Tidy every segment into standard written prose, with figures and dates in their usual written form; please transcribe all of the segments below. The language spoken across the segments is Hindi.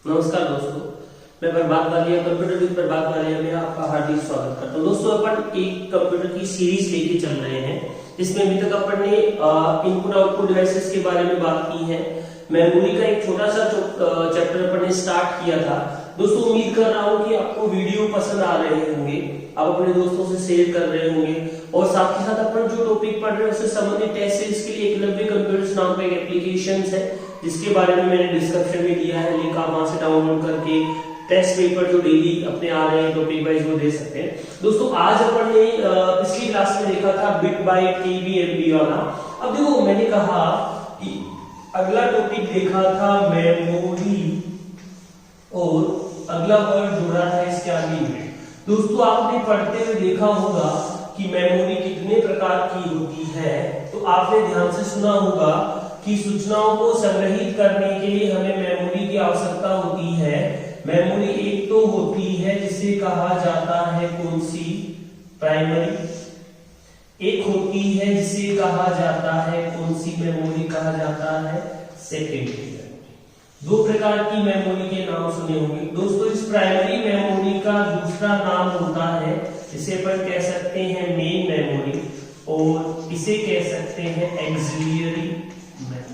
नमस्कार दोस्तों, मैं प्रभात वालिया कंप्यूटर विद प्रभात वालिया में आपका हार्दिक स्वागत करता हूं। दोस्तों, अपन एक कंप्यूटर की सीरीज लेके चल रहे हैं। इसमें अभी तक अपन ने इनपुट आउटपुट डिवाइसेस के बारे में बात की है। मेमोरी का एक छोटा सा चैप्टर अपन ने स्टार्ट किया था। दोस्तों, उम्मीद कर रहा हूं कि आपको वीडियो पसंद आ रहे होंगे, आप अपने दोस्तों से शेयर कर रहे होंगे और साथ ही साथ अपन जो टॉपिक पढ़ रहे हैं उससे संबंधित टेस्ट सीरीज के लिए एकलव्य कंप्यूटर्स नाम का एक एप्लीकेशन है, जिसके बारे में मैंने डिस्क्रिप्शन में दिया है। लिंक आप वहां से डाउनलोड करके टेस्ट पेपर जो डेली अपने आ रहे हैं टॉपिक वाइज वो दे सकते हैं। दोस्तों, आज अपन ने पिछली क्लास में देखा था बिट बाइट केबी एमबी वाला। अब देखो, मैंने कहा कि अगला टॉपिक देखा था मेमोरी और अगला वर्ड जोड़ा है इसके आगे में। दोस्तों, आपने पढ़ते हुए देखा होगा कि मेमोरी कितने प्रकार की होती है। तो आपने ध्यान से सुना होगा कि सूचनाओं को संग्रहित करने के लिए हमें मेमोरी की आवश्यकता होती है। मेमोरी एक तो होती है जिसे कहा जाता है कौन सी, प्राइमरी। एक होती है जिसे कहा जाता है कौन सी मेमोरी कहा जाता है, सेकेंडरी मेमोरी। दो प्रकार की मेमोरी के नाम सुने होंगे। दोस्तों, इस प्राइमरी मेमोरी का दूसरा नाम होता है, इसे अपन कह सकते हैं मेन मेमोरी और इसे कह सकते हैं एक्सिलियरी मेमोरी।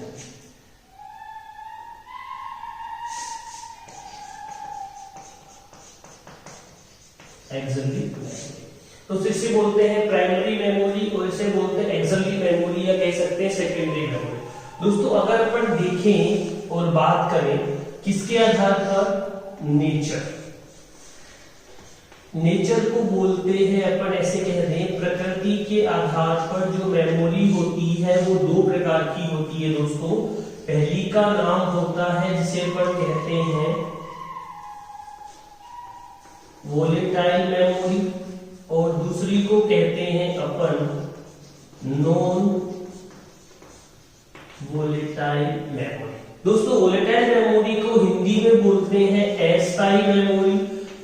एक्सिलियरी मेमोरी तो इसे बोलते हैं प्राइमरी मेमोरी और इसे बोलते हैं एक्सिलियरी मेमोरी या कह सकते हैं सेकेंडरी मेमोरी। दोस्तों, अगर अपन देखें और बात करें किसके आधार पर, नेचर को बोलते हैं अपन, ऐसे कह रहे हैं प्रकृति के आधार पर जो मेमोरी होती है वो दो प्रकार की होती है। दोस्तों, पहली का नाम होता है जिसे अपन कहते हैं वोलेटाइल मेमोरी और दूसरी को कहते हैं अपन नॉन वोलेटाइल मेमोरी। दोस्तों, वोलेटाइल मेमोरी को हिंदी में बोलते हैं अस्थायी मेमोरी।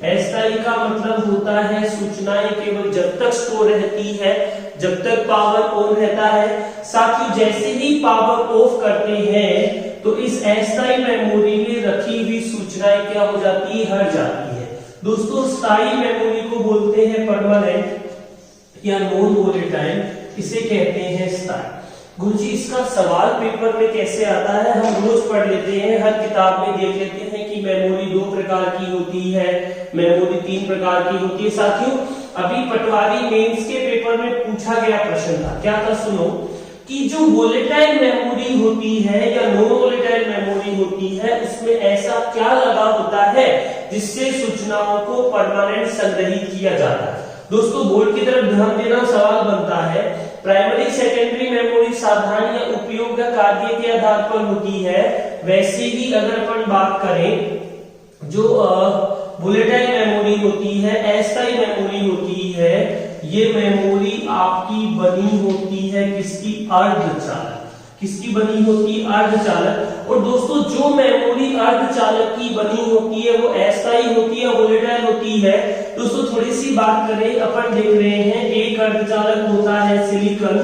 अस्थायी का मतलब होता है सूचनाएं केवल जब तक स्टोर रहती है जब तक पावर ऑन रहता है। साथ ही जैसे ही पावर ऑफ करते हैं तो इस अस्थायी मेमोरी में रखी हुई सूचनाएं क्या हो जाती है, हट जाती है। दोस्तों, स्थायी मेमोरी को बोलते हैं परमानेंट या नॉन वोलेटाइल, इसे कहते हैं स्थायी। गुरुजी, इसका सवाल पेपर में कैसे आता है, हम रोज पढ़ लेते हैं, हर किताब में देख लेते हैं कि मेमोरी दो प्रकार की होती है, मेमोरी तीन प्रकार की होती है। साथियों, अभी पटवारी मेंस के पेपर में पूछा गया प्रश्न था, क्या था सुनो, कि जो वोलेटाइल मेमोरी होती है या नॉन वोलेटाइल मेमोरी होती है उसमें ऐसा क्या लगा होता है जिससे सूचनाओं को परमानेंट संग्रहित किया जाता है। दोस्तों, बोर्ड की तरफ ध्यान देना, सवाल बनता है प्राइमरी सेकेंडरी मेमोरी साधारण या उपयोग कार्य के आधार पर होती है। वैसे ही अगर अपन बात करें जो वोलेटाइल मेमोरी होती है, अस्थायी मेमोरी होती है, ये मेमोरी आपकी बनी होती है किसकी, अर्धचालक। किसकी बनी होती है, अर्धचालक। और दोस्तों, जो मेमोरी अर्धचालक की बनी होती है वो अस्थायी होती है, वोलेटाइल होती है। दोस्तों, थोड़ी सी बात करें, अपन देख रहे हैं एक अर्धचालक होता है सिलिकॉन,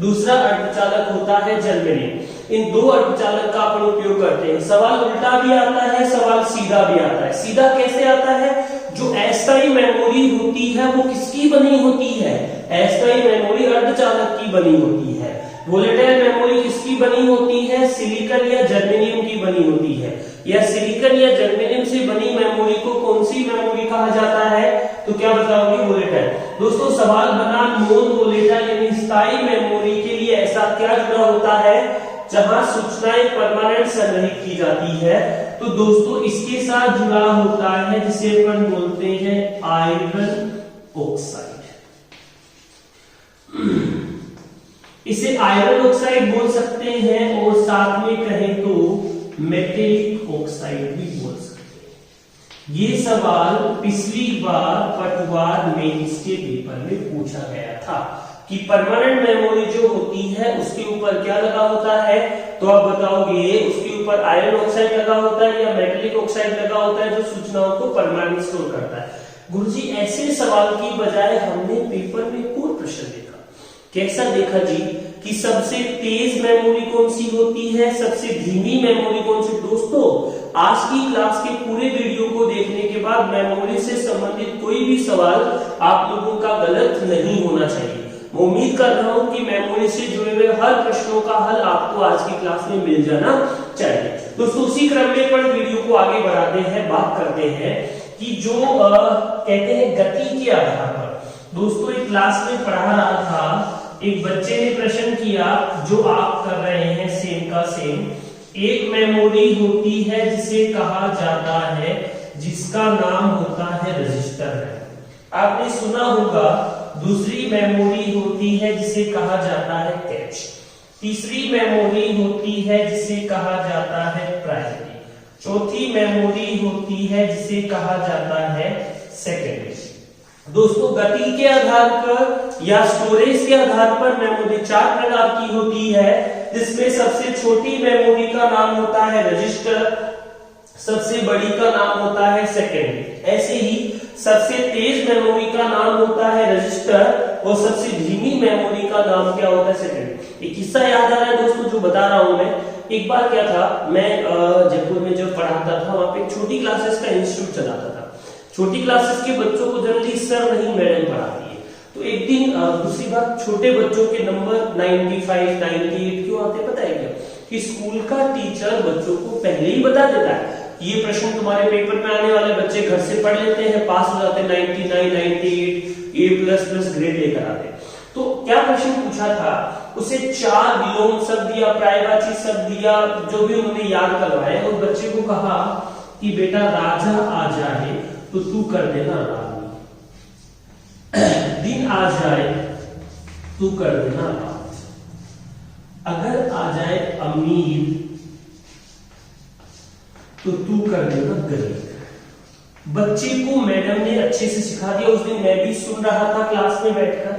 दूसरा अर्धचालक होता है जर्मेनियम। इन दो अर्धचालक का अपन उपयोग करते हैं। सवाल उल्टा भी आता है, सवाल सीधा भी आता है। सीधा कैसे आता है, जो अस्थायी मेमोरी होती है वो किसकी बनी होती है, अस्थायी मेमोरी अर्धचालक की बनी होती है। वोलेटाइल मेमोरी किसकी बनी होती है, सिलिकॉन या जर्मेनियम की बनी होती है। या सिलिकॉन या जर्मेनियम से बनी मेमोरी को कौन सी मेमोरी कहा जाता है, तो क्या बताओगे, वोलेटाइल। दोस्तों, सवाल बना नॉन वोलेटाइल यानी स्थायी मेमोरी के लिए ऐसा क्या जुड़ा होता है जहां सूचनाएं परमानेंट संग्रहित की जाती है। तो दोस्तों, इसके साथ जुड़ा होता है जिसे अपन बोलते हैं आयरन ऑक्साइड। इसे आयरन ऑक्साइड बोल सकते हैं और साथ में कहें तो मेटेलिक ऑक्साइड भी बोल सकते हैं। ये सवाल पिछली बार पटवार मेंस के पेपर में पूछा गया था कि परमानेंट मेमोरी जो होती है उसके ऊपर क्या लगा होता है, तो आप बताओगे उसके ऊपर आयरन ऑक्साइड लगा होता है या मेटेलिक ऑक्साइड लगा होता है जो सूचनाओं को परमानेंट स्टोर करता है। गुरुजी, ऐसे सवाल की बजाय हमने पेपर में कोई प्रश्न देखा। कैसा देखा जी, कि सबसे तेज मेमोरी कौन सी होती है, सबसे धीमी मेमोरी कौन सी। दोस्तों, आज की क्लास के पूरे वीडियो को देखने के बाद मेमोरी से संबंधित कोई भी सवाल आप लोगों का गलत नहीं होना चाहिए। मैं उम्मीद कर रहा हूं कि मेमोरी से जुड़े हुए हर प्रश्नों का हल आपको आज की क्लास में मिल जाना चाहिए। दोस्तों उसी क्रम में पर वीडियो को आगे बढ़ाते हैं, बात करते हैं कि जो कहते हैं गति के आधार पर। दोस्तों एक क्लास में पढ़ा रहा था, एक बच्चे ने प्रश्न किया जो आप कर रहे हैं सेम का सेम। एक मेमोरी होती है जिसे कहा जाता है, जिसका नाम होता है रजिस्टर है। आपने सुना होगा। दूसरी मेमोरी होती है जिसे कहा जाता है कैच। तीसरी मेमोरी होती है जिसे कहा जाता है प्राइमरी। चौथी मेमोरी होती है जिसे कहा जाता है सेकेंडरी। दोस्तों गति के आधार पर या स्टोरेज के आधार पर मेमोरी 4 प्रकार की होती है, जिसमें सबसे छोटी मेमोरी का नाम होता है रजिस्टर, सबसे बड़ी का नाम होता है सेकेंडरी। ऐसे ही सबसे तेज मेमोरी का नाम होता है रजिस्टर और सबसे धीमी मेमोरी का नाम क्या होता है सेकेंडरी। एक किस्सा याद आ रहा है दोस्तों जो बता रहा हूं मैं। एक बार क्या था, मैं जयपुर में जब पढ़ाता था वहां पे छोटी क्लासेस का इंस्टीट्यूट चलाता था। छोटी क्लासेस के बच्चों को जनरली सर नहीं मैडम पढ़ाती है। तो एक दिन दूसरी बात, छोटे बच्चों के नंबर 95, 98 क्यों आते पता है क्या? कि स्कूल का टीचर बच्चों को पहले ही बता देता है ये प्रश्न तुम्हारे पेपर में आने वाले, बच्चे घर से पढ़ लेते हैं, पास हो जाते हैं 99, 98, A++ ग्रेड लेकर आते हैं। तो क्या प्रश्न पूछा था, उसे 4 विलोम शब्द दिया, पर्यायवाची शब्द दिया, जो भी उन्होंने याद करवाए, और बच्चे को कहा कि बेटा राजा आ जाए तो तू कर देना रानी, दिन आ जाए तू कर देना रात, अगर आ जाए अमीर तो तू कर देना गरीब। बच्चे को मैडम ने अच्छे से सिखा दिया। उस दिन मैं भी सुन रहा था क्लास में बैठकर।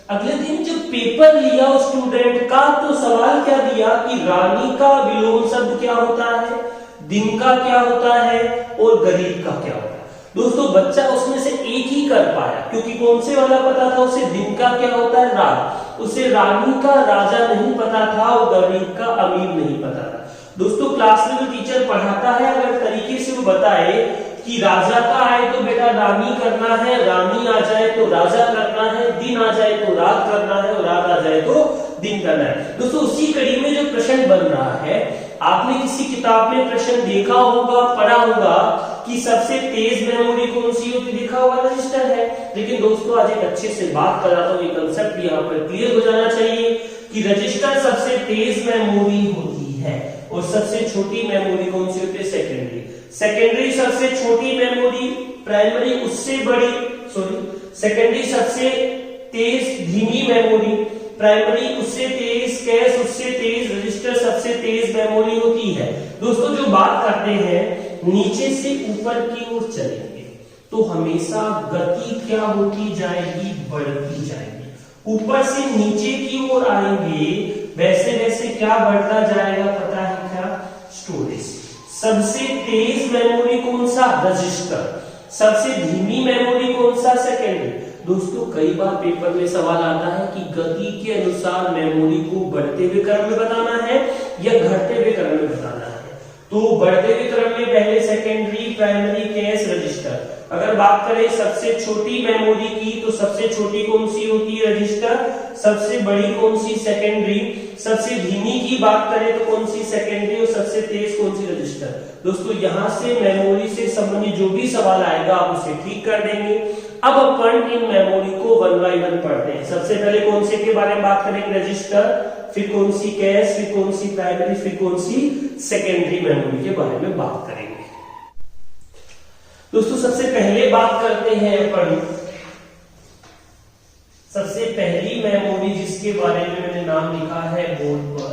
अगले दिन जब पेपर लिया उस स्टूडेंट का, तो सवाल क्या दिया कि रानी का विलोम शब्द क्या होता है, दिन का क्या होता है और गरीब का क्या होता है। दोस्तों बच्चा उसमें से एक ही कर पाया, क्योंकि कौन से वाला पता था उसे, दिन का क्या होता है रात, उसे रानी का राजा नहीं पता था और गरीब का अमीर नहीं पता था। दोस्तों क्लास में जो टीचर पढ़ाता है, अगर तरीके से वो बताए कि राजा का आए तो बेटा रानी करना है, रानी आ जाए तो राजा करना है, दिन आ जाए तो रात करना है और रात आ जाए तो दिन करना है। दोस्तों उसी कड़ी में जो प्रश्न बन रहा है, आपने किसी किताब में प्रश्न देखा होगा, पढ़ा होगा कि सबसे तेज मेमोरी कौन सी होती, देखा होगा रजिस्टर है। लेकिन दोस्तों आज एक अच्छे से बात कर रहा था, ये कंसेप्ट यहाँ पर क्लियर हो जाना चाहिए कि रजिस्टर सबसे तेज मेमोरी होती है और सबसे छोटी मेमोरी कौन सी होती है, सेकेंडरी। सेकेंडरी सबसे छोटी मेमोरी, प्राइमरी उससे बड़ी, सेकेंडरी सबसे तेज धीमी मेमोरी, प्राइमरी उससे तेज, कैश उससे तेज, रजिस्टर सबसे तेज मेमोरी होती है। दोस्तों जो बात करते हैं नीचे से ऊपर की ओर चलेंगे तो हमेशा गति क्या होती जाएगी, बढ़ती जाएगी। ऊपर से नीचे की ओर आएंगे वैसे वैसे क्या बढ़ता जाएगा पता है क्या, स्टोरेज। सबसे तेज मेमोरी कौन सा, रजिस्टर। सबसे धीमी मेमोरी कौन सा, सेकेंडरी। दोस्तों कई बार पेपर में सवाल आता है कि गति के अनुसार मेमोरी को बढ़ते हुए क्रम में बताना है या घटते हुए क्रम में बताना है। तो बढ़ते हुए क्रम में पहले सेकेंडरी, प्राइमरी, कैश, रजिस्टर। अगर बात करें सबसे छोटी मेमोरी की, तो सबसे छोटी कौन सी होती है, रजिस्टर। सबसे बड़ी कौन सी, सेकेंडरी। सबसे धीमी की बात करें तो कौन सी, सेकेंडरी। और सबसे तेज कौन सी, रजिस्टर। दोस्तों यहां से मेमोरी से संबंधित जो भी सवाल आएगा आप उसे ठीक कर देंगे। अब अपन इन मेमोरी को 1 बाय 1 पढ़ते हैं। सबसे पहले कौन से के बारे में बात करेंगे, रजिस्टर, फिर कौन सी कैश, फिर कौन सी प्राइमरी, फिर कौन सी सेकेंडरी मेमोरी के बारे में बात करेंगे। दोस्तों सबसे पहले बात करते हैं अपन सबसे पहली मेमोरी जिसके बारे में मैंने नाम लिखा है बोर्ड पर,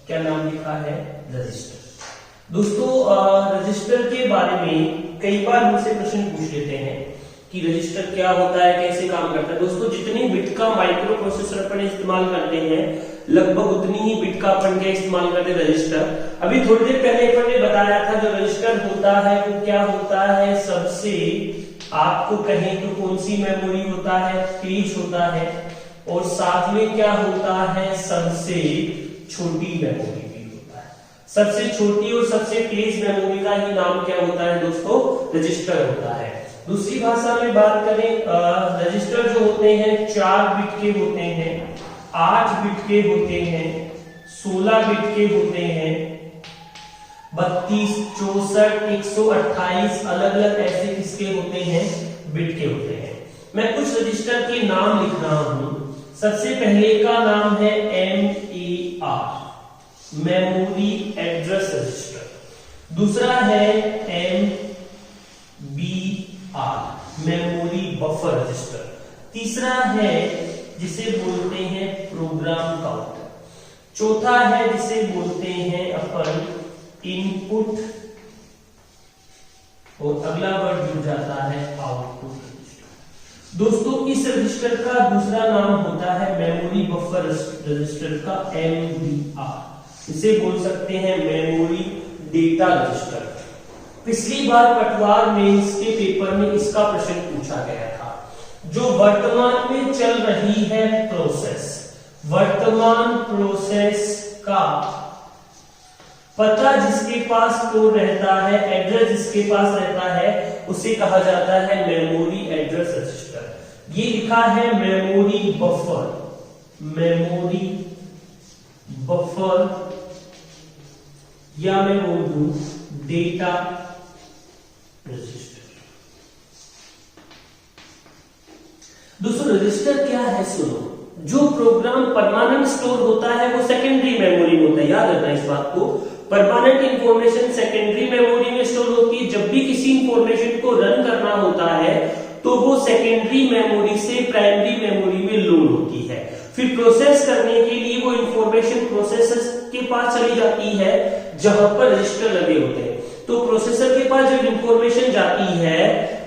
क्या नाम लिखा है, रजिस्टर। दोस्तों रजिस्टर के बारे में कई बार मुझसे प्रश्न पूछ लेते हैं कि रजिस्टर क्या होता है, कैसे काम करता है। दोस्तों जितनी बिट का माइक्रो प्रोसेसर अपन इस्तेमाल करते हैं लगभग उतनी ही बिट का अपन क्या इस्तेमाल करते हैं, रजिस्टर। अभी थोड़ी देर पहले अपन ने बताया था जो रजिस्टर होता है वो क्या होता है, सबसे आपको कहें तो कौन सी मेमोरी होता है, तेज होता है, और साथ में क्या होता है, सबसे छोटी मेमोरी भी होता है। सबसे छोटी और सबसे तेज मेमोरी का ही नाम क्या होता है दोस्तों? रजिस्टर होता है। दूसरी भाषा में बात करें, रजिस्टर जो होते हैं 4 बिट के होते हैं, 8 बिट के होते हैं, 16 बिट के होते हैं, 32, 64, 128 अलग अलग ऐसे किसके होते हैं? बिट के होते हैं। मैं कुछ रजिस्टर के नाम लिख रहा हूं। सबसे पहले का नाम है MER, मेमोरी एड्रेस रजिस्टर। दूसरा है MBR, मेमोरी बफर रजिस्टर। तीसरा है जिसे बोलते हैं प्रोग्राम काउंटर। चौथा है जिसे बोलते हैं अपन इनपुट, और अगला वर्ड जुड़ जाता है आउटपुट रजिस्टर। दोस्तों इस रजिस्टर का दूसरा नाम होता है मेमोरी बफर रजिस्टर का MBR, इसे बोल सकते हैं मेमोरी डेटा रजिस्टर। पिछली बार पटवार मेंस के पेपर में इसका प्रश्न पूछा गया था। जो वर्तमान में चल रही है प्रोसेस, वर्तमान प्रोसेस का पता जिसके पास स्टोर रहता है, एड्रेस जिसके पास रहता है, उसे कहा जाता है मेमोरी एड्रेस रजिस्टर। ये लिखा है मेमोरी बफर, मेमोरी बफर, या मैं बोल दूं डेटा रजिस्टर। दोस्तों रजिस्टर क्या है सुनो। जो प्रोग्राम परमानेंट स्टोर होता है वो सेकेंडरी मेमोरी में होता है, याद रखना इस बात को। परमानेंट इंफॉर्मेशन सेकेंडरी मेमोरी में स्टोर होती है। जब भी किसी इंफॉर्मेशन को रन करना होता है तो वो सेकेंडरी मेमोरी से प्राइमरी मेमोरी में लोड होती है। फिर प्रोसेस करने के लिए वो इंफॉर्मेशन प्रोसेसर के पास चली जाती है जहां पर रजिस्टर लगे होते हैं। तो प्रोसेसर के पास जब इंफॉर्मेशन जाती है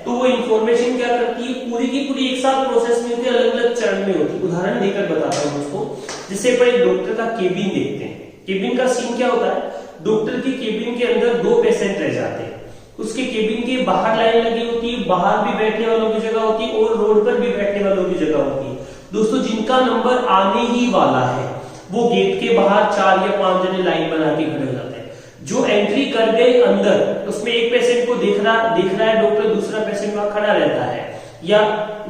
तो वो इंफॉर्मेशन क्या करती है, पूरी की पूरी एक साथ प्रोसेस में होती है, अलग अलग चरण में होती है। उदाहरण देकर बताता हूं दोस्तों। जैसे अपन एक डॉक्टर का केबिन देखते हैं। केबिन का सीन क्या होता है, डॉक्टर के केबिन के अंदर 2 पेशेंट रह जाते हैं। उसके केबिन के बाहर लाइन लगी होती है, बाहर भी बैठने वालों की जगह होती है और रोड पर भी बैठने वालों की जगह होती है। दोस्तों जिनका नंबर आने ही वाला है वो गेट के बाहर 4 या 5 जने लाइन बना के खड़े हो जाते हैं। जो एंट्री कर गए अंदर, उसमें एक पेशेंट को देख रहा है डॉक्टर, दूसरा पेशेंट वहां खड़ा रहता है या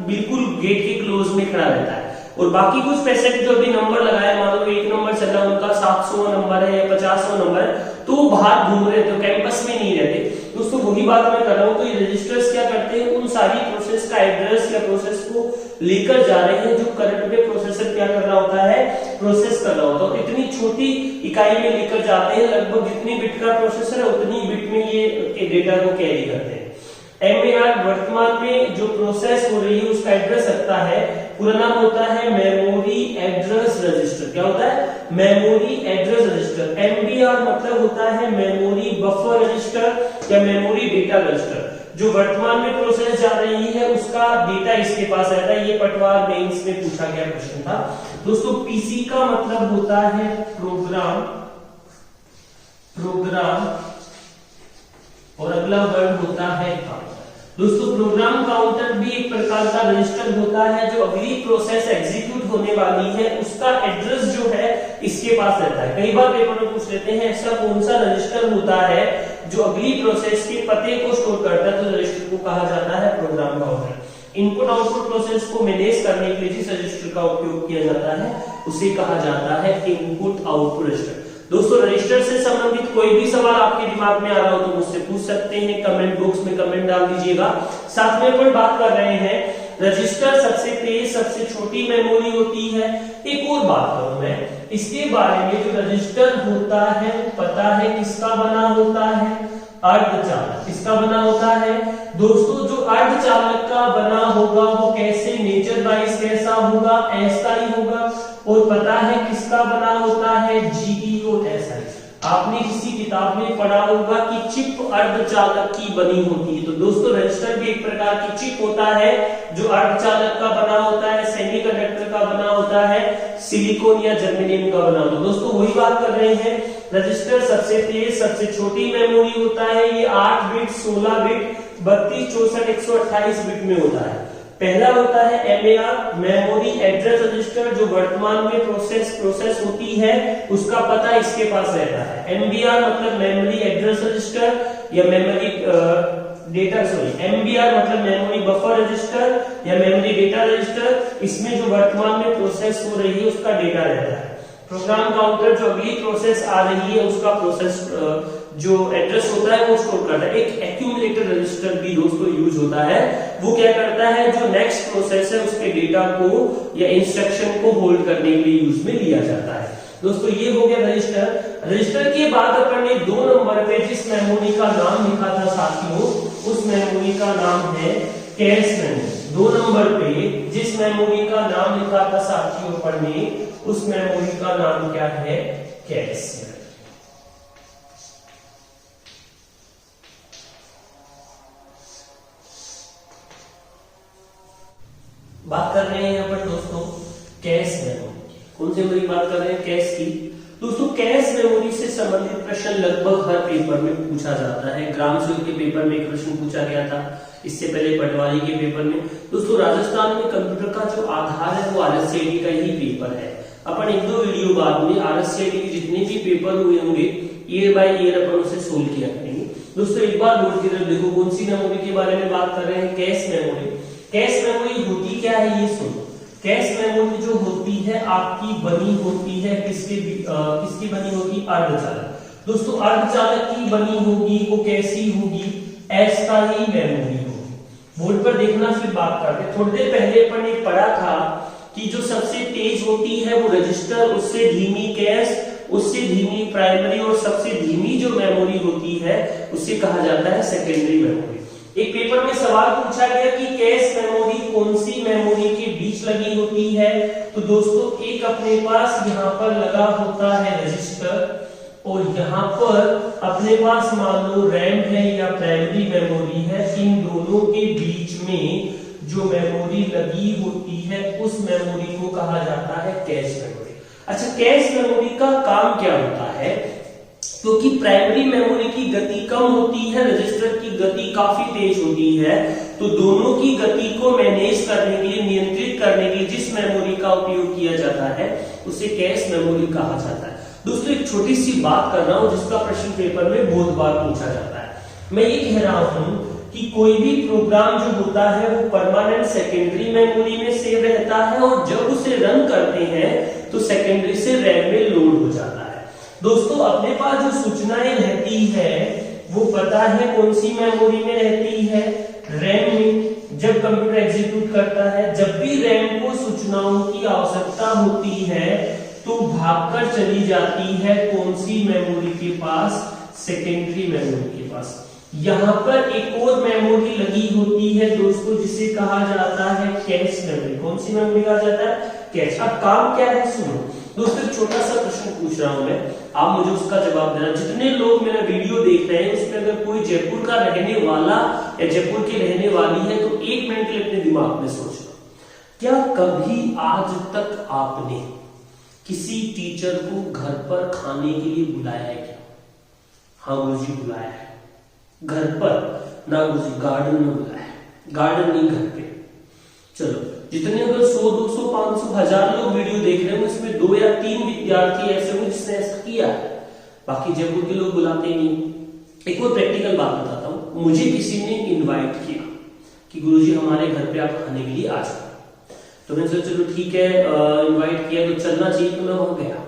बिल्कुल गेट के क्लोज में खड़ा रहता है। और बाकी कुछ पेशेंट जो भी नंबर लगाए, मान लो 1 नंबर चल रहा है, उनका 700 नंबर है या 50 नंबर है, तो वो बाहर घूम रहे थे, कैंपस में नहीं रहते। दोस्तों वही बात मैं कर रहा हूं। तो ये रजिस्टर्स क्या करते हैं, उन सारी प्रोसेस का एड्रेस या प्रोसेस को लेकर जा रहे हैं जो करंट में प्रोसेसर क्या कर रहा होता है, प्रोसेस कर रहा होता है। तो इतनी छोटी इकाई में लेकर जाते हैं, लगभग जितनी बिट का प्रोसेसर है उतनी बिट में ये डेटा को कैरी करते हैं। MAR वर्तमान में जो प्रोसेस हो रही है उसका एड्रेस रखता है, पूरा नाम होता है मेमोरी एड्रेस रजिस्टर। क्या होता है, मेमोरी एड्रेस रजिस्टर। MBR मतलब होता है मेमोरी बफर रजिस्टर या मेमोरी डेटा रजिस्टर। जो वर्तमान में प्रोसेस जा रही है उसका डेटा इसके पास रहता है। ये पटवार मेंस में पूछा गया प्रश्न था। दोस्तों PC का मतलब होता है प्रोग्राम, और अगला वर्ड होता है काउंटर। दोस्तों प्रोग्राम काउंटर भी एक प्रकार का रजिस्टर होता है। जो अगली प्रोसेस एग्जीक्यूट होने वाली है उसका एड्रेस जो है इसके पास रहता है। कई बार पेपर में पूछ लेते हैं ऐसा कौन सा रजिस्टर होता है जो अगली प्रोसेस के पते को स्टोर करता है, तो रजिस्टर को कहा जाता है program counter. Input output process को मैनेज करने के लिए जिस रजिस्टर का उपयोग किया जाता है उसे कहा जाता है इनपुट आउटपुट रजिस्टर। दोस्तों रजिस्टर से संबंधित कोई भी सवाल आपके दिमाग में आ रहा हो तो मुझसे पूछ सकते हैं, कमेंट बॉक्स में कमेंट डाल दीजिएगा। साथ में अपन बात कर रहे हैं रजिस्टर सबसे तेज सबसे छोटी मेमोरी होती है। एक और बात करूं मैं इसके बारे में, जो रजिस्टर होता है पता है किसका बना होता है, अर्धचालक। किसका बना होता है दोस्तों, जो अर्धचालक का बना होगा वो कैसे नेचर वाइज कैसा होगा, ऐसा ही होगा। और पता है किसका बना होता है, GEOSI। आपने किसी किताब में पढ़ा होगा कि चिप अर्धचालक की बनी होती है। तो दोस्तों रजिस्टर भी एक प्रकार की चिप होता है जो अर्धचालक का बना होता है, सेमीकंडक्टर का बना होता है, सिलिकॉन या जर्मेनियम का बना होता है। दोस्तों वही बात कर रहे हैं, रजिस्टर सबसे तेज सबसे छोटी मेमोरी होता है। ये 8 बिट, 16 बिट, 32, 64, 128 बिट में होता है। पहला होता है MAR, मेमोरी एड्रेस रजिस्टर, जो वर्तमान में प्रोसेस होती है उसका पता इसके पास रहता है। MBR मतलब मेमोरी एड्रेस रजिस्टर या मेमोरी MBR मतलब मेमोरी बफर रजिस्टर या मेमोरी डेटा रजिस्टर, इसमें जो वर्तमान में प्रोसेस हो रही है उसका डेटा रहता है। प्रोग्राम काउंटर जो अगली प्रोसेस आ रही है उसका प्रोसेस जो एड्रेस होता है वो स्टोर करता है। एक एक्यूमुलेटर रजिस्टर भी दोस्तों यूज होता है, वो क्या करता है, जो नेक्स्ट प्रोसेस है उसके डेटा को या इंस्ट्रक्शन को होल्ड करने के लिए यूज में लिया जाता है। दोस्तों ये हो गया रजिस्टर। रजिस्टर के बाद अपन ने 2 नंबर पे जिस मेमोरी का नाम लिखा था साथियों, उस मेमोरी का नाम है कैश मेमोरी। 2 नंबर पे जिस मेमोरी का नाम लिखा था साथियों अपन ने, उस मेमोरी का नाम क्या है, कैश मेमोरी। बात कर रहे हैं यहाँ पर दोस्तों कैश मेमोरी की। कौन सी मेमोरी की बात कर रहे हैं, कैश की। दोस्तों कैश मेमोरी से संबंधित प्रश्न लगभग हर पेपर में पूछा जाता है। ग्राम सेवक के पेपर में एक प्रश्न पूछा गया था, इससे पहले पटवारी के पेपर में। दोस्तों राजस्थान में कंप्यूटर का जो आधार है वो RSCID का ही पेपर है। अपन 1-2 वीडियो बाद में RSCID के जितने भी पेपर हुए होंगे ईयर बाय ईयर अपन उसे सोल्व किया करेंगे। दोस्तों एक बार बोर्ड की तरफ देखो, कौन सी मेमोरी के बारे में बात कर रहे हैं, कैश मेमोरी। कैश मेमोरी होती क्या है ये सुनो। कैश मेमोरी जो होती है आपकी बनी होती है किसकी बनी होगी, अर्धचालक। दोस्तों अर्धचालक की बनी होगी, वो कैसी होगी, अस्थायी मेमोरी होगी। बोर्ड पर देखना, फिर बात करते हैं। थोड़ी देर पहले अपन ने पढ़ा था कि जो सबसे तेज होती है वो रजिस्टर, उससे धीमी कैश, उससे धीमी प्राइमरी, और सबसे धीमी जो मेमोरी होती है उसे कहा जाता है सेकेंडरी मेमोरी। एक पेपर में सवाल पूछा गया कि कैश मेमोरी कौन सी मेमोरी के बीच लगी होती है, तो दोस्तों एक अपने पास यहाँ पर लगा होता है रजिस्टर, और यहाँ पर अपने पास मान लो रैम है या प्राइमरी मेमोरी है। इन दोनों के बीच में जो मेमोरी लगी होती है उस मेमोरी को कहा जाता है कैश मेमोरी। अच्छा, कैश मेमोरी का काम क्या होता है, क्योंकि प्राइमरी मेमोरी की गति कम होती है, रजिस्टर की गति काफी तेज होती है, तो दोनों की गति को मैनेज करने के लिए, नियंत्रित करने के लिए जिस मेमोरी का उपयोग किया जाता है उसे कैश मेमोरी कहा जाता है। दोस्तों एक छोटी सी बात कर रहा हूं जिसका प्रश्न पेपर में बहुत बार पूछा जाता है। मैं ये कह रहा हूं कि कोई भी प्रोग्राम जो होता है वो परमानेंट सेकेंडरी मेमोरी में सेव रहता है, और जब उसे रन करते हैं तो सेकेंडरी से रैम में लोड हो जाता है। दोस्तों अपने पास जो सूचनाएं रहती है वो पता है कौन सी मेमोरी में रहती है, रैम में। जब कंप्यूटर एग्जीक्यूट करता है, जब भी रैम को सूचनाओं की आवश्यकता होती है तो भागकर चली जाती है कौन सी मेमोरी के पास, सेकेंडरी मेमोरी के पास। यहाँ पर एक और मेमोरी लगी होती है दोस्तों जिसे कहा जाता है कैश मेमोरी। कौन सी मेमोरी कहा जाता है, कैश। अब काम क्या है सुनो दोस्तों, छोटा सा प्रश्न पूछ रहा हूं मैं, आप मुझे उसका जवाब देना। जितने लोग मेरा वीडियो देख रहे हैं उसमें अगर कोई जयपुर का रहने वाला या जयपुर की रहने वाली है तो 1 मिनट के लिए अपने दिमाग में सोचना, क्या कभी आज तक आपने किसी टीचर को घर पर खाने के लिए बुलाया है क्या? हाँ गुरुजी बुलाया है, घर पर ना गुरुजी, गार्डन में बुलाया है, गार्डन नहीं घर पे। चलो जितने अगर 100, 200, 500, 1000 लोग वीडियो देख रहे हैं उसमें 2 या 3 विद्यार्थी ऐसे होंगे जिसने ऐसा किया है, बाकी जयपुर के लोग बुलाते ही नहीं। एक और प्रैक्टिकल बात बताता हूँ, मुझे किसी ने इनवाइट किया कि गुरुजी हमारे घर पे आप खाने के लिए आ जाओ, तो मैंने सोचा चलो ठीक है, इनवाइट किया तो चलना चाहिए, तो मैं वहां गया।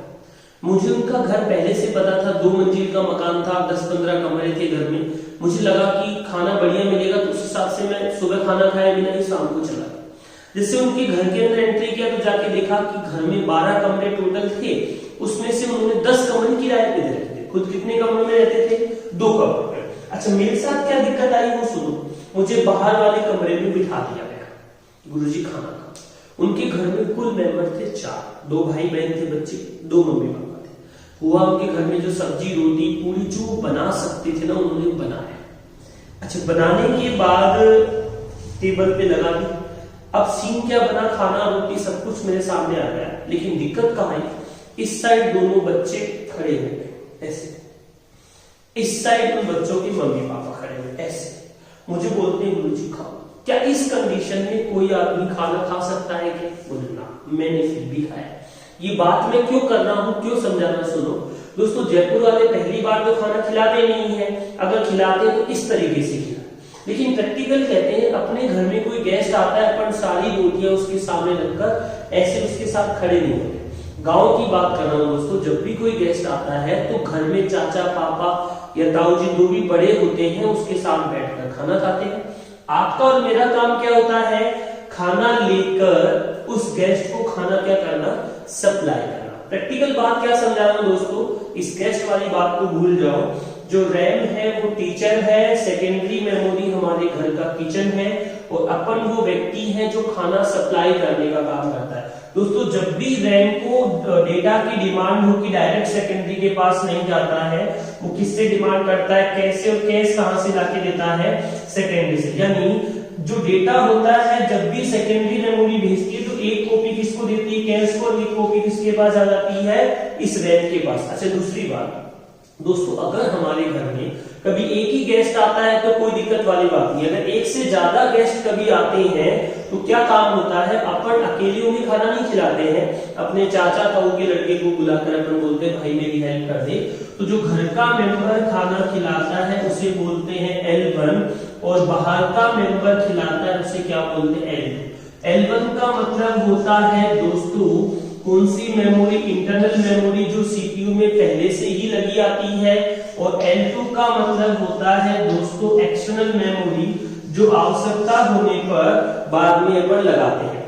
मुझे उनका घर पहले से पता था, 2 मंजिल का मकान था, 10-15 कमरे थे घर में। मुझे लगा कि खाना बढ़िया मिलेगा, तो उस हिसाब से मैं सुबह खाना खाया बिना ही शाम को चला गया। जिससे उनके घर के अंदर एंट्री किया तो जाके देखा कि घर में 12 कमरे टोटल थे, उसमें से उन्होंने 10 कमरे किराए पे दे रखे थे। खुद कितने कमरों में रहते थे, 2 कमरों में। अच्छा मेरे साथ क्या दिक्कत आई वो सुनो, मुझे बाहर वाले कमरे में बिठा दिया गया, गुरुजी खाना खा। उनके घर में कुल मेंबर थे 4, 2 भाई बहन थे, बच्चे 2 मम्मी पापा थे। हुआ उनके घर में जो सब्जी रोटी पूरी जो बना सकते थे ना उन्होंने बनाया। अच्छा बनाने के बाद टेबल पे लगा दी। अब सीन क्या बना, खाना रोटी सब कुछ मेरे सामने आ गया, लेकिन दिक्कत कहाँ है, इस साइड दोनों बच्चे खड़े हो गए ऐसे, इस साइड उन बच्चों के मम्मी पापा खड़े हुए ऐसे। मुझे बोलते हैं गुरुजी खाओ। क्या इस कंडीशन में कोई आदमी खाना खा सकता है क्या? बोले ना, मैंने फिर भी खाया। ये बात मैं क्यों कर रहा हूं, क्यों समझाना, सुनो दोस्तों। जयपुर वाले पहली बार तो खाना खिलाते नहीं है, अगर खिलाते तो इस तरीके से खिलाते। लेकिन प्रैक्टिकल कहते हैं अपने घर में कोई गेस्ट आता है, अपन सारी रोटियां उसके सामने रखकर ऐसे उसके साथ खड़े नहीं होते। गांव की बात कर रहा हूं दोस्तों, जब भी कोई गेस्ट आता है तो घर में चाचा पापा या ताऊ जी जो भी बड़े होते हैं उसके साथ बैठकर खाना खाते हैं। आपका और मेरा काम क्या होता है? खाना लेकर उस गेस्ट को खाना क्या करना, सप्लाई करना। प्रैक्टिकल बात क्या समझा रहा हूं दोस्तों, इस गेस्ट वाली बात को भूल जाओ। जो रैम है वो टीचर है, सेकेंडरी मेमोरी हमारे घर का किचन है, और अपन वो व्यक्ति है जो खाना सप्लाई करने का काम करता है। दोस्तों जब भी रैम को डेटा की डिमांड हो कि डायरेक्ट सेकेंडरी के पास नहीं जाता है, वो किससे डिमांड करता है, कैसे, और कैश कहां से लाके देता है, सेकेंडरी से। यानी जो डेटा होता है जब भी सेकेंडरी मेमोरी भेजती है तो एक कॉपी किसको देती है, कैश को, और एक कॉपी किसके पास आ जाती है, इस रैम के पास। अच्छा दूसरी बात दोस्तों, अगर हमारे घर में कभी एक ही गेस्ट आता है तो कोई दिक्कत वाली बात नहीं। अगर एक से ज्यादा गेस्ट कभी आते हैं तो क्या काम होता है, अपन अकेले उन्हें खाना नहीं खिलाते हैं, अपने चाचा ताऊ के लड़के को बुलाकर अपन बोलते हैं भाई मेरी हेल्प कर दे। तो जो घर का मेंबर खाना खिलाता है उसे बोलते हैं L1, और बाहर का मेंबर खिलाता है उसे क्या बोलते हैं, L2। L1 का मतलब होता है दोस्तों कौन सी मेमोरी, इंटरनल मेमोरी जो सीपीयू में पहले से ही लगी आती है, और L2 का मतलब होता है दोस्तों एक्सटर्नल मेमोरी जो आवश्यकता होने पर बाद में अपन लगाते हैं।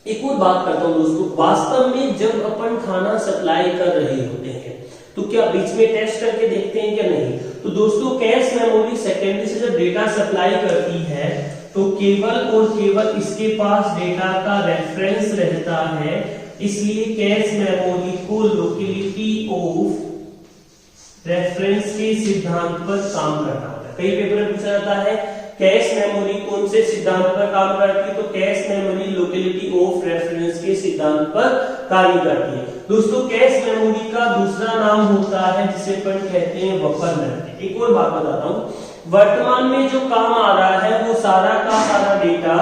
एक और बात करता हूं दोस्तों, वास्तव में जब अपन खाना सप्लाई कर रहे होते हैं तो क्या बीच में टेस्ट करके देखते हैं क्या? नहीं। तो दोस्तों कैश मेमोरी सेकेंडरी से जब डेटा सप्लाई करती है तो केवल और केवल इसके पास डेटा का रेफरेंस रहता है, इसलिए कैश मेमोरी को लोकेलिटी ऑफ रेफरेंस के सिद्धांत पर काम करना होता है। कई पेपर में पूछा जाता है कैश मेमोरी कौन से सिद्धांत पर काम करती है, तो cache memory locality of reference के सिद्धांत पर कार्य करती है। दोस्तों कैश मेमोरी का दूसरा नाम होता है जिसे अपन कहते हैं बफर मेमोरी। एक और बात बताता हूं, वर्तमान में जो काम आ रहा है वो सारा का सारा डेटा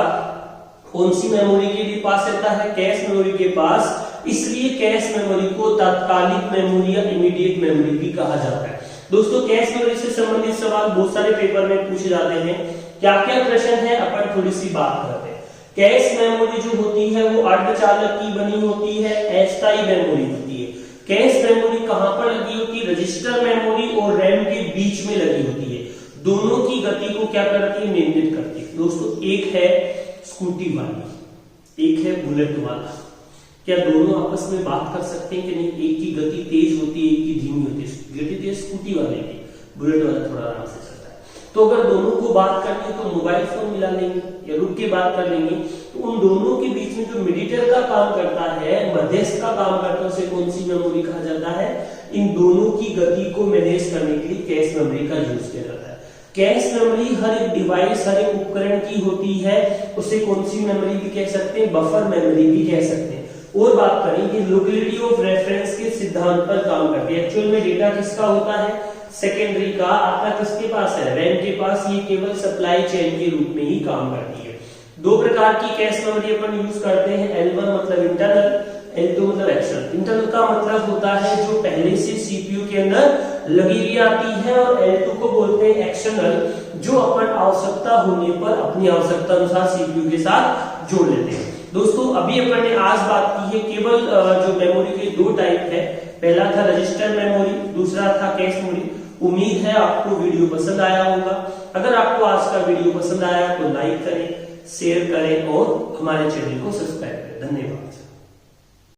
कौन सी मेमोरी के लिए पास रहता है, कैश मेमोरी के पास, इसलिए कैश मेमोरी को तात्कालिक मेमोरी या इमीडिएट मेमोरी भी कहा जाता है। दोस्तों कैश मेमोरी से संबंधित सवाल बहुत सारे पेपर में पूछे जाते हैं। क्या क्या प्रश्न है अपन थोड़ी सी बात करते हैं। कैश मेमोरी जो होती है वो अर्धचालक की बनी होती है, अस्थायी मेमोरी होती है। कैश मेमोरी कहां पर लगी होती है, रजिस्टर मेमोरी और रैम के बीच में लगी होती है। दोनों की गति को क्या करती है, नियंत्रित करती है। दोस्तों एक है स्कूटी वाली, एक है बुलेट वाला। क्या दोनों आपस में बात कर सकते हैं कि नहीं? एक की गति तेज होती है, एक की धीमी होती है। गति तेज स्कूटी वाले की, बुलेट वाला थोड़ा आराम से चलता है। तो अगर दोनों को बात करनी है तो मोबाइल फोन मिला लेंगे या रुक के बात कर लेंगे। तो उन दोनों के बीच में जो मीडिएटर का काम करता है, मध्यस्थ का काम करता है, उसे कौन सी मेमोरी कहा जाता है? इन दोनों की गति को मैनेज करने के लिए कैश मेमोरी का यूज किया जाता है। कैश मेमोरी हर एक डिवाइस, हर एक उपकरण की होती है, उसे कौन सी मेमोरी भी कह सकते हैं, बफर मेमोरी भी कह सकते हैं। और बात करें कि लोकेलिटी ऑफ रेफरेंस के सिद्धांत पर काम करती है। एक्चुअल में डेटा किसका होता है, सेकेंडरी का, आता किसके पास है, रैम के पास। ये केवल सप्लाई चेन के रूप में ही काम करती है। दो प्रकार की कैश मेमोरी अपन यूज करते हैं, L1 मतलब इंटरनल, L2 मतलब एक्सटर्नल। इंटरनल का मतलब होता है जो पहले से सीपीयू के अंदर लगी हुई आती है, और L2 को बोलते हैं एक्सटर्नल, जो अपन आवश्यकता होने पर अपनी आवश्यकता अनुसार सीपीयू के साथ जोड़ लेते हैं। दोस्तों अभी अपन ने आज बात की है केवल जो मेमोरी के दो टाइप है, पहला था रजिस्टर मेमोरी, दूसरा था कैश मेमोरी। उम्मीद है आपको वीडियो पसंद आया होगा। अगर आपको आज का वीडियो पसंद आया तो लाइक करें, शेयर करें और हमारे चैनल को सब्सक्राइब करें। धन्यवाद।